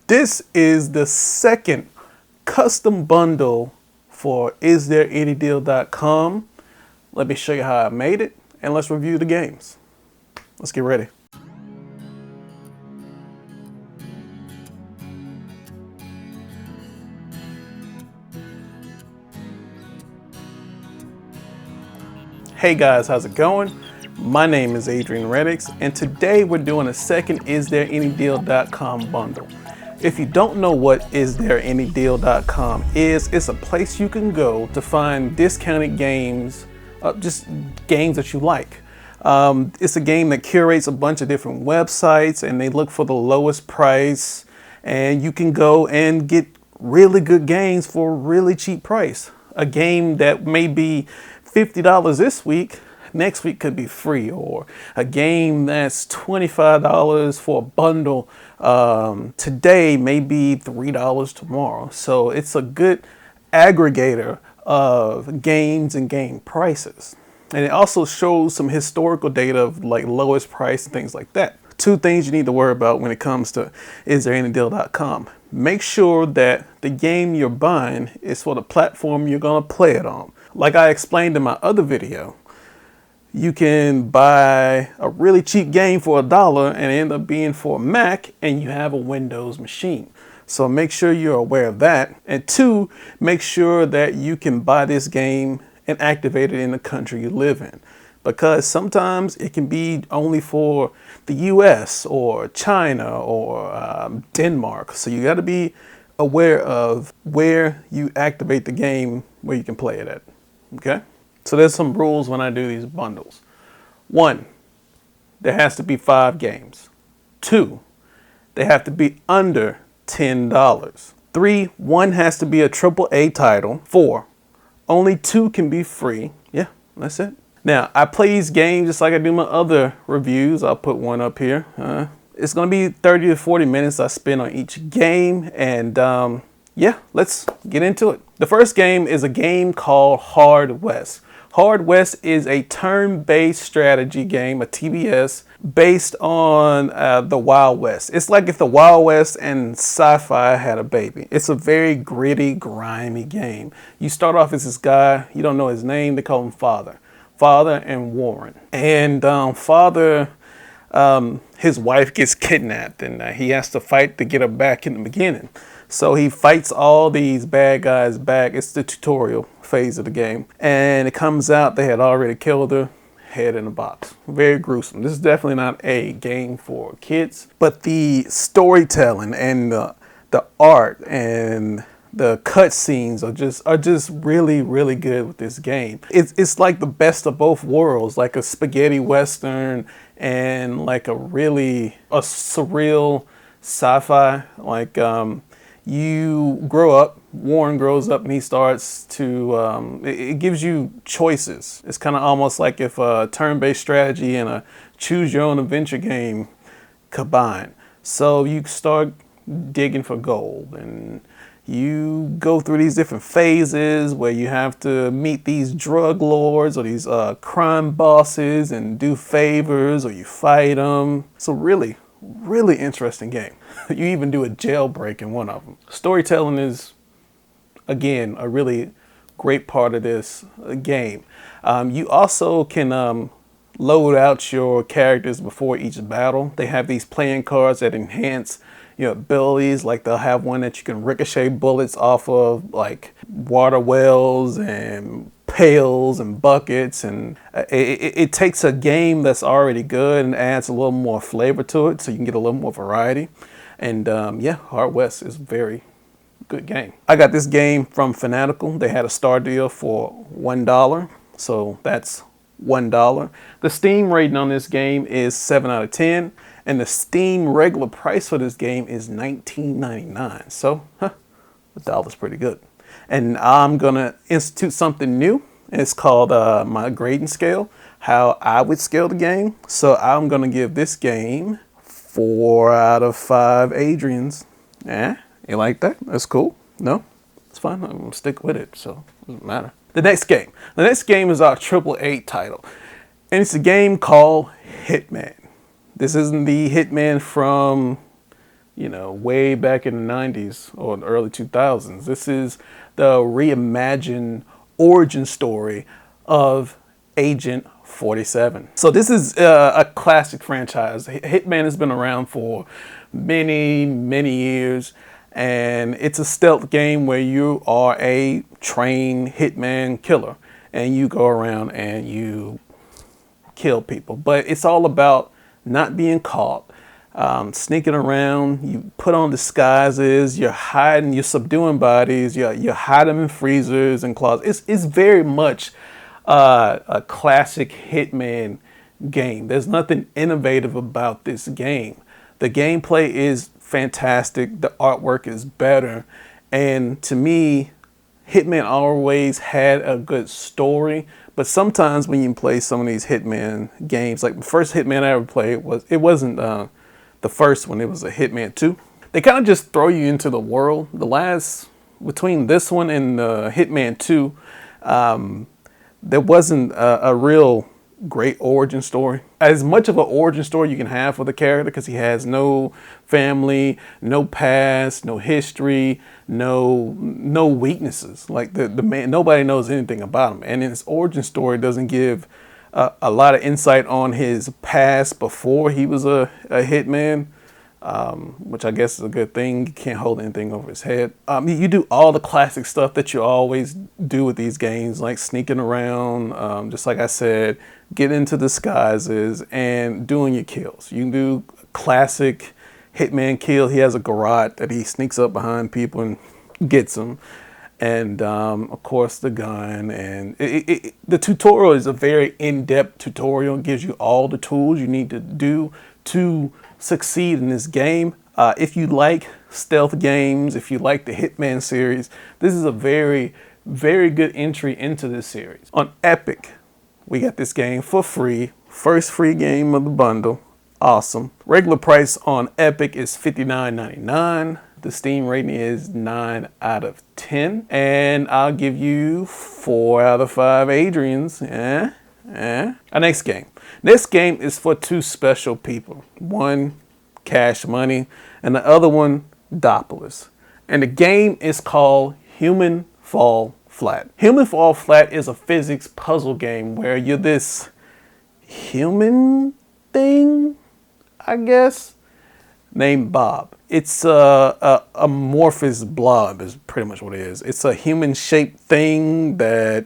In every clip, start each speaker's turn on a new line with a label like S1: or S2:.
S1: This is the second custom bundle for isthereanydeal.com. Let me show you how I made it, and let's review the games. Let's get ready. Hey guys, how's it going? My name is Adrian Reddix, and today we're doing a second isthereanydeal.com bundle. If you don't know what isthereanydeal.com is, it's a place you can go to find discounted games, just games that you like. It's a game that curates a bunch of different websites, and they look for the lowest price, and you can go and get really good games for a really cheap price. A game that may be $50 this week, next week could be free, or a game that's $25 for a bundle today may be $3 tomorrow. So it's a good aggregator of games and game prices. And it also shows some historical data of like lowest price and things like that. Two things you need to worry about when it comes to isthereanydeal.com. Make sure that the game you're buying is for the platform you're going to play it on. Like I explained in my other video, you can buy a really cheap game for $1 and end up being for a Mac, and you have a Windows machine. So make sure you're aware of that. And two, make sure that you can buy this game and activate it in the country you live in, because sometimes it can be only for the US or China or Denmark. So you got to be aware of where you activate the game, where you can play it at. Okay? So there's some rules when I do these bundles. 1, there has to be 5 games. 2, they have to be under $10. 3, one has to be a AAA title. 4, only 2 can be free. Yeah, that's it. Now, I play these games just like I do my other reviews. I'll put one up here. It's going to be 30 to 40 minutes I spend on each game. And yeah, let's get into it. The first game is a game called Hard West. Hard West is a turn-based strategy game, a TBS, based on the Wild West. It's like if the Wild West and sci-fi had a baby. It's a very gritty, grimy game. You start off as this guy, you don't know his name, they call him Father and Warren. And Father, his wife gets kidnapped, and he has to fight to get her back in the beginning. So he fights all these bad guys back. It's the tutorial phase of the game. And it comes out they had already killed her, head in a box. Very gruesome. This is definitely not a game for kids. But the storytelling and the art and the cutscenes are just really, really good with this game. It's like the best of both worlds, like a spaghetti western and like a surreal sci-fi. Like you grow up, Warren grows up, and he starts to, it gives you choices. It's kind of almost like if a turn-based strategy and a choose-your-own-adventure game combine. So you start digging for gold, and you go through these different phases where you have to meet these drug lords or these crime bosses and do favors, or you fight them. So really interesting game. You even do a jailbreak in one of them. Storytelling is, again, a really great part of this game. You also can load out your characters before each battle. They have these playing cards that enhance your abilities. Like they'll have one that you can ricochet bullets off of, like water wells and pails and buckets, and it takes a game that's already good and adds a little more flavor to it, so you can get a little more variety. And yeah, Hard West is a very good game. I got this game from Fanatical. They had a star deal for $1, so that's $1. The Steam rating on this game is 7 out of 10, and the Steam regular price for this game is $19.99. So $1's pretty good. And I'm gonna institute something new. It's called my grading scale, how I would scale the game. So I'm gonna give this game 4 out of 5 Adrians. You like that? That's cool. No, it's fine. I'm gonna stick with it, so it doesn't matter. The next game is our AAA title, and it's a game called Hitman. This isn't the Hitman from way back in the 90s or the early 2000s. This is the reimagined origin story of Agent 47. So this is a classic franchise. Hitman has been around for many, many years, and it's a stealth game where you are a trained hitman killer and you go around and you kill people. But it's all about not being caught, sneaking around. You put on disguises, you're hiding, you're subduing bodies, you hide them in freezers and closets. It's very much a classic Hitman game. There's nothing innovative about this game. The gameplay is fantastic. The artwork is better. And to me, Hitman always had a good story. But sometimes when you play some of these Hitman games, like the first Hitman I ever played wasn't the first one. It was a Hitman 2. They kind of just throw you into the world. Between this one and Hitman 2, there wasn't a real great origin story. As much of an origin story you can have for the character, because he has no family, no past, no history, no weaknesses. Like the man, nobody knows anything about him, and his origin story doesn't give a lot of insight on his past before he was a hitman. Which I guess is a good thing. You can't hold anything over his head. You do all the classic stuff that you always do with these games, like sneaking around, just like I said, get into disguises and doing your kills. You can do classic Hitman kill. He has a garrote that he sneaks up behind people and gets them. And of course the gun, and the tutorial is a very in-depth tutorial. It gives you all the tools you need to do to succeed in this game. If you like stealth games, if you like the Hitman series, this is a very, very good entry into this series. On Epic, we got this game for free. First free game of the bundle. Awesome. Regular price on Epic is $59.99. The Steam rating is 9 out of 10. And I'll give you 4 out of 5 Adrians. Our next game. This game is for two special people. One, Cash Money, and the other one, Dopolis. And the game is called Human Fall Flat. Human Fall Flat is a physics puzzle game where you're this human thing, I guess, named Bob. It's a amorphous blob is pretty much what it is. It's a human-shaped thing that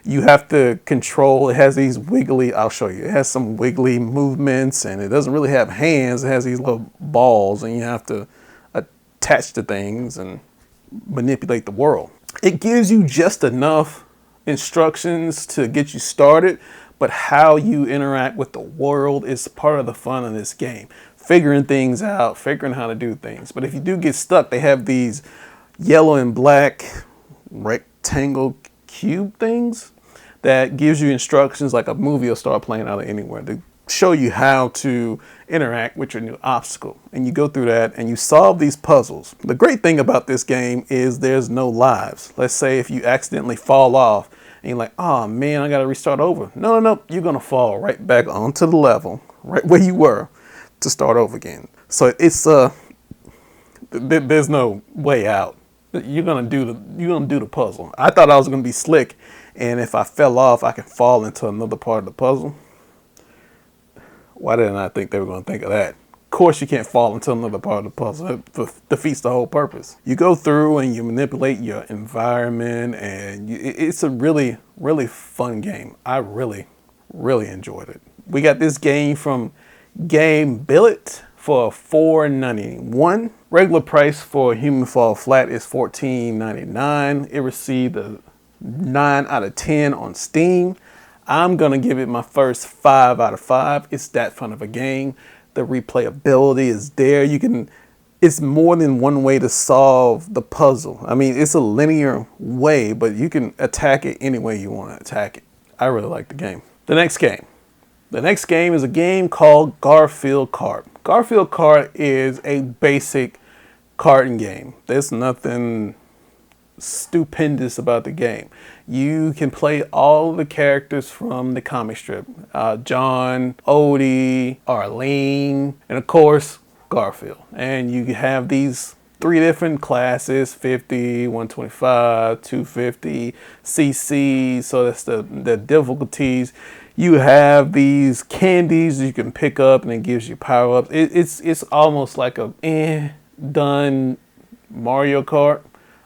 S1: you have to control. It has these wiggly, I'll show you. It has some wiggly movements, and it doesn't really have hands. It has these little balls, and you have to attach to things and manipulate the world. It gives you just enough instructions to get you started, but how you interact with the world is part of the fun of this game. Figuring things out, figuring how to do things. But if you do get stuck, they have these yellow and black rectangle cube things that gives you instructions, like a movie will start playing out of anywhere, to show you how to interact with your new obstacle. And you go through that and you solve these puzzles. The great thing about this game is there's no lives. Let's say if you accidentally fall off and you're like, oh man, I gotta restart over. No, you're gonna fall right back onto the level, right where you were, to start over again. So it's there's no way out. You're gonna do the puzzle. I thought I was gonna be slick, and if I fell off, I could fall into another part of the puzzle. Why didn't I think they were gonna think of that? Of course, you can't fall into another part of the puzzle. It defeats the whole purpose. You go through and you manipulate your environment, and it's a really, really fun game. I really, really enjoyed it. We got this game from Game Billet for $4.91. Regular price for Human Fall Flat is $14.99. It received a 9 out of 10 on Steam. I'm gonna give it my first 5 out of 5. It's that fun of a game. The replayability is there. It's more than one way to solve the puzzle. I mean, it's a linear way, but you can attack it any way you want to attack it. I really like the game. The next game is a game called Garfield Cart. Garfield Cart is a basic karting game. There's nothing stupendous about the game. You can play all the characters from the comic strip. John, Odie, Arlene, and of course, Garfield. And you have these 3 different classes, 50, 125, 250, CC, so that's the difficulties. You have these candies you can pick up and it gives you power-ups. It's almost like a done Mario Kart.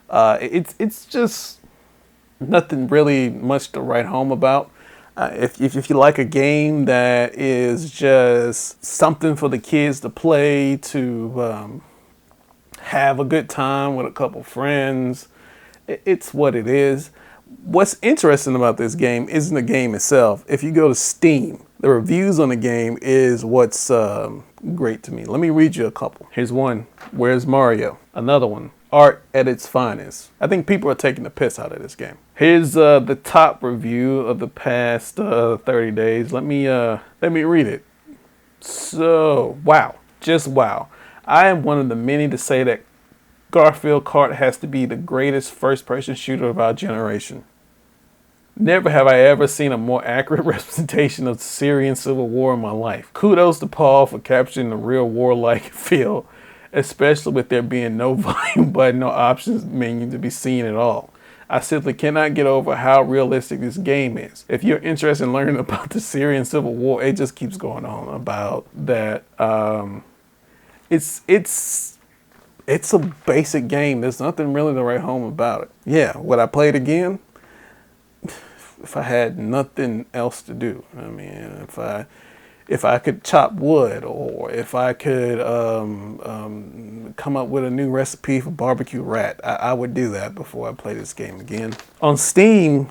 S1: It's just nothing really much to write home about. If you like a game that is just something for the kids to play, to have a good time with a couple friends, it's what it is. What's interesting about this game isn't the game itself. If you go to Steam, the reviews on the game is what's great to me. Let me read you a couple. Here's one. Where's Mario? Another one. Art at its finest. I think people are taking the piss out of this game. Here's the top review of the past 30 days. Let me read it. So, wow. Just wow. I am one of the many to say that Garfield Cart has to be the greatest first-person shooter of our generation. Never have I ever seen a more accurate representation of the Syrian civil war in my life. Kudos to Paul for capturing the real warlike feel, especially with there being no volume button, no options menu to be seen at all. I simply cannot get over how realistic this game is. If you're interested in learning about the Syrian civil war, it just keeps going on about that. It's a basic game. There's nothing really to write home about it. Yeah, would I play it again? If I had nothing else to do. I mean, if I could chop wood, or if I could come up with a new recipe for barbecue rat, I would do that before I play this game again. On Steam,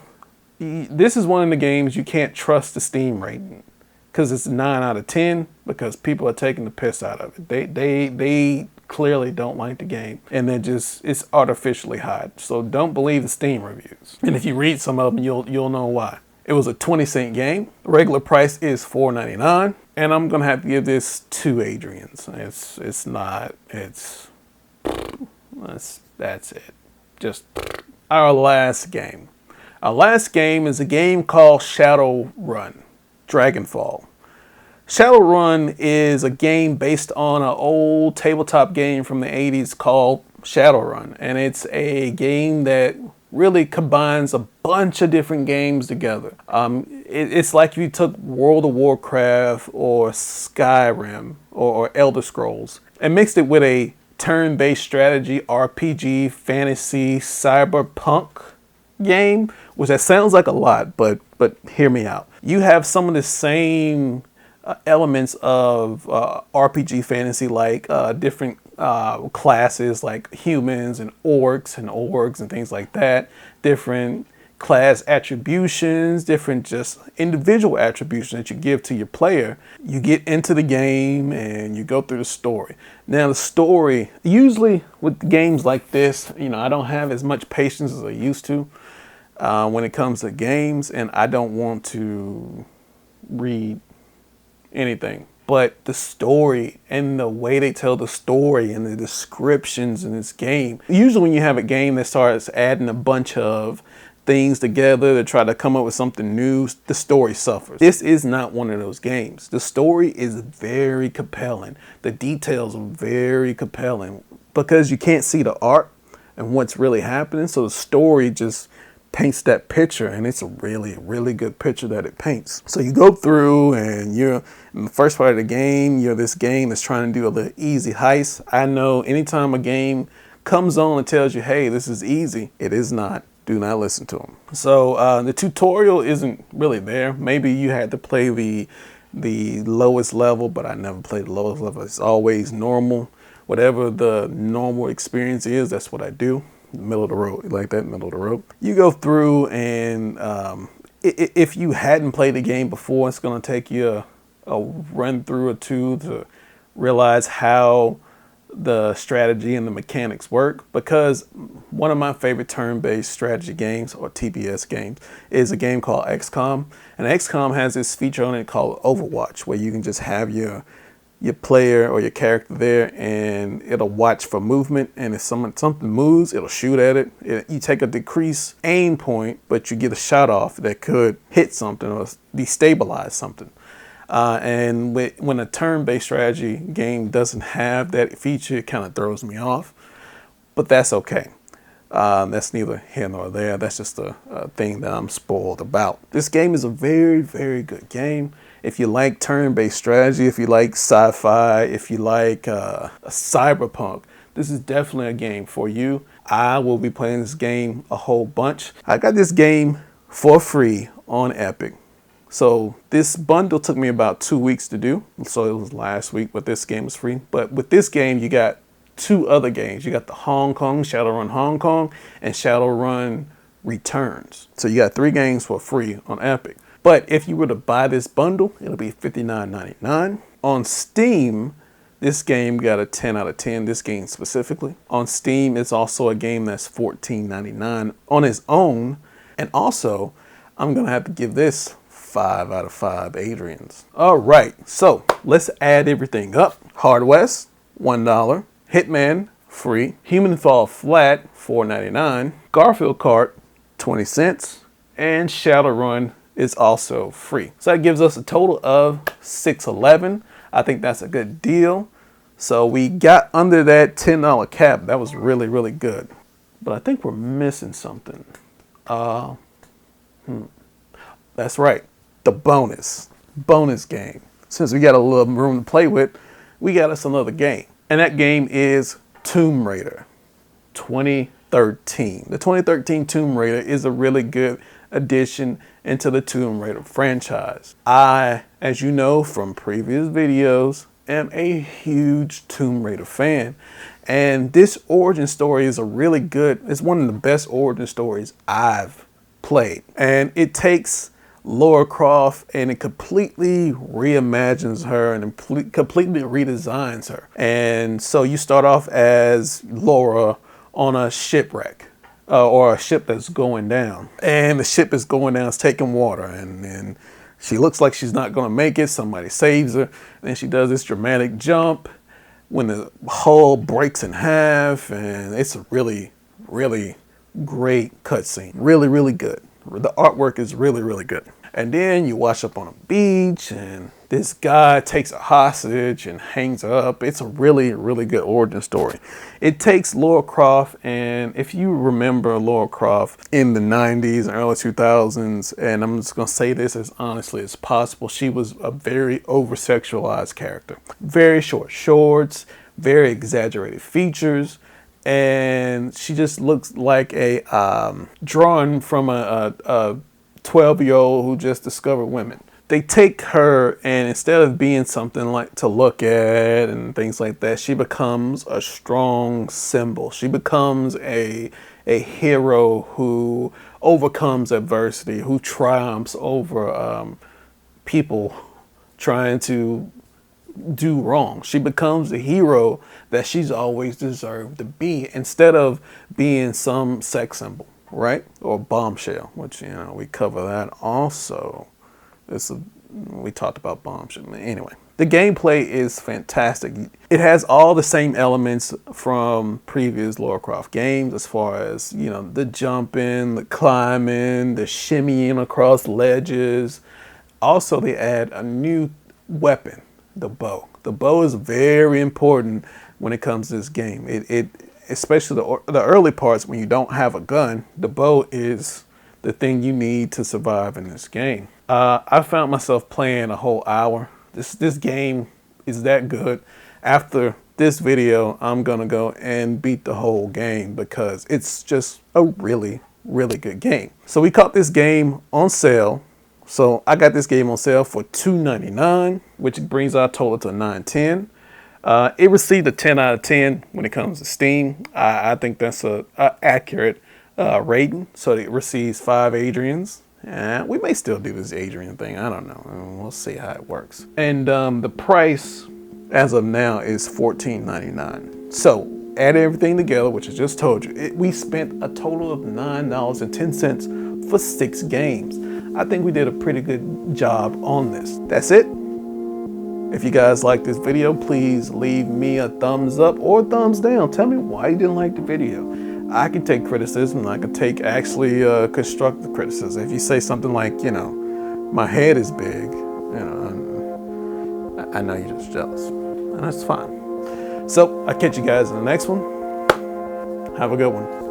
S1: this is one of the games you can't trust the Steam rating, because it's 9 out of 10, because people are taking the piss out of it. They clearly don't like the game, and it's artificially high. So don't believe the Steam reviews. And if you read some of them, you'll know why. It was a 20-cent game. Regular price is $4.99, and I'm gonna have to give this 2 Adrians. That's it. Just our last game. Our last game is a game called Shadowrun Dragonfall. Shadowrun is a game based on an old tabletop game from the 80s called Shadowrun, and it's a game that really combines a bunch of different games together. It's like if you took World of Warcraft or Skyrim or Elder Scrolls and mixed it with a turn-based strategy, RPG, fantasy, cyberpunk game, which that sounds like a lot, but hear me out. You have some of the same elements of RPG fantasy, like different classes like humans and orcs and things like that, different class attributions, different just individual attributions that you give to your player. You get into the game and you go through the story. Now the story, usually with games like this, I don't have as much patience as I used to when it comes to games, and I don't want to read anything. But the story and the way they tell the story and the descriptions in this game, usually when you have a game that starts adding a bunch of things together to try to come up with something new, the story suffers. This is not one of those games. The story is very compelling. The details are very compelling because you can't see the art and what's really happening. So the story just paints that picture, and it's a really, really good picture that it paints. So you go through and you're in the first part of the game, you're this game that's trying to do a little easy heist. I know anytime a game comes on and tells you, hey, this is easy, it is not. Do not listen to them. So the tutorial isn't really there. Maybe you had to play the lowest level, but I never played the lowest level. It's always normal. Whatever the normal experience is, that's what I do. Middle of the road, you like that, middle of the road. You go through, and if you hadn't played the game before, it's going to take you a run through or two to realize how the strategy and the mechanics work, because one of my favorite turn-based strategy games, or TBS games, is a game called XCOM. And XCOM has this feature on it called Overwatch, where you can just have your player or your character there, and it'll watch for movement, and if something moves, it'll shoot at it. You take a decreased aim point, but you get a shot off that could hit something or destabilize something. When a turn-based strategy game doesn't have that feature, it kind of throws me off. But that's okay. That's neither here nor there. That's just a thing that I'm spoiled about. This game is a very, very good game. If you like turn-based strategy, if you like sci-fi, if you like a cyberpunk, this is definitely a game for you. I will be playing this game a whole bunch. I got this game for free on Epic. So this bundle took me about 2 weeks to do. So it was last week, but this game was free. But with this game, you got 2 other games. You got the Shadowrun Hong Kong, and Shadowrun Returns. So you got 3 games for free on Epic. But if you were to buy this bundle, it'll be $59.99. On Steam, this game got a 10 out of 10, this game specifically. On Steam, it's also a game that's $14.99 on its own. And also, I'm gonna have to give this 5 out of 5 Adrians. All right, so let's add everything up. Hard West, $1. Hitman, free. Human Fall Flat, $4.99. Garfield Cart, 20 cents. And Shadowrun is also free. So that gives us a total of $6.11. I think that's a good deal. So we got under that $10 cap. That was really, really good. But I think we're missing something. That's right. The bonus game. Since we got a little room to play with, we got us another game. And that game is Tomb Raider 2013. The 2013 Tomb Raider is a really good addition into the Tomb Raider franchise. I, as you know from previous videos, am a huge Tomb Raider fan. And this origin story is it's one of the best origin stories I've played. And it takes Lara Croft and it completely reimagines her and completely redesigns her. And so you start off as Lara on a shipwreck. Or a ship that's going down. And the ship is going down, it's taking water. And she looks like she's not going to make it. Somebody saves her. And then she does this dramatic jump when the hull breaks in half. And it's a really, really great cutscene. Really, really good. The artwork is really, really good. And then you wash up on a beach and this guy takes a hostage and hangs her up. It's a really, really good origin story. It takes Lara Croft, and if you remember Lara Croft in the 90s and early 2000s, and I'm just going to say this as honestly as possible, she was a very over-sexualized character. Very short shorts, very exaggerated features, and she just looks like a drawn from a 12-year-old who just discovered women. They take her, and instead of being something like to look at and things like that, she becomes a strong symbol. She becomes a hero who overcomes adversity, who triumphs over people trying to do wrong. She becomes the hero that she's always deserved to be, instead of being some sex symbol, right? Or bombshell, which, you know, we cover that also. We talked about bombshell. Anyway, the gameplay is fantastic. It has all the same elements from previous Lara Croft games, as far as, you know, the jumping, the climbing, the shimmying across ledges. Also, they add a new weapon, the bow. The bow is very important when it comes to this game. It especially the early parts when you don't have a gun, the bow is the thing you need to survive in this game. I found myself playing a whole hour. This game is that good. After this video, I'm gonna go and beat the whole game because it's just a really, really good game. So we caught this game on sale. So I got this game on sale for $2.99, which brings our total to $9.10. It received a 10 out of 10 when it comes to Steam. I think that's a accurate rating. So it receives 5 Adrians. We may still do this Adrian thing. I don't know. We'll see how it works. And the price as of now is $14.99. So add everything together, which I just told you, we spent a total of $9.10 for 6 games. I think we did a pretty good job on this. That's it. If you guys like this video, please leave me a thumbs up or thumbs down. Tell me why you didn't like the video. I can take criticism. I can take actually constructive criticism. If you say something like, you know, my head is big, you know, I know you're just jealous, and that's fine. So I'll catch you guys in the next one. Have a good one.